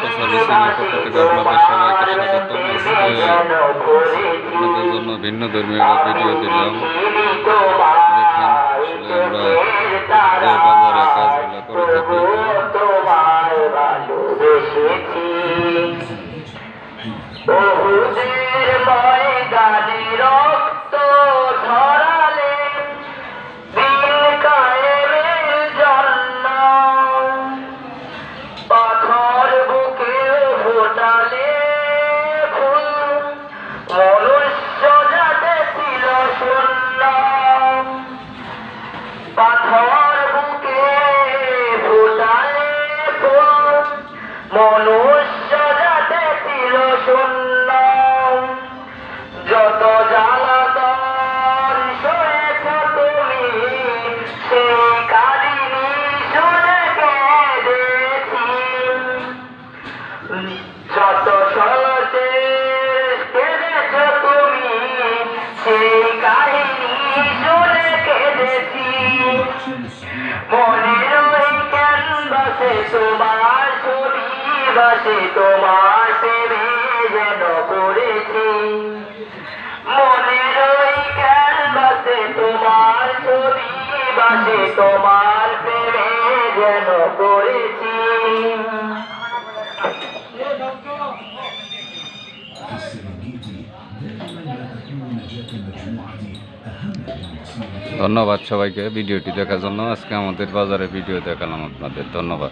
বার্তা সার্ভিসিংয়ের পক্ষ থেকে আপনাদের সবাইকে স্বাগতম। আপনাদের জন্য ভিন্ন ধর্মীয় ভিডিও দিলাম। দেখেন আসলে আমরা যে বাজারে কাজগুলো করে থাকি। পাথর বুকে ফুটালে ফুল, মনুষ্য জাতি ছিল শূন্য। যত জ্বালাতন সয়েছ তুমি, সেই কাহিনী শুনে কেঁদেছি। যত সহজে কেঁদেছ তুমি, সেই কাহিনী শুনে কেঁদেছি। মনের ওই ক্যানভাসে তোমার ছবি ভাসে, তোমার প্রেমে যেন পড়েছি। মনের ওই ক্যানভাসে তোমার ছবি ভাসে, তোমার প্রেমে যেন পড়েছি। ধন্যবাদ সবাইকে ভিডিওটি দেখার জন্য। আজকে আমাদের বাজারে ভিডিও দেখালাম আপনাদের। ধন্যবাদ।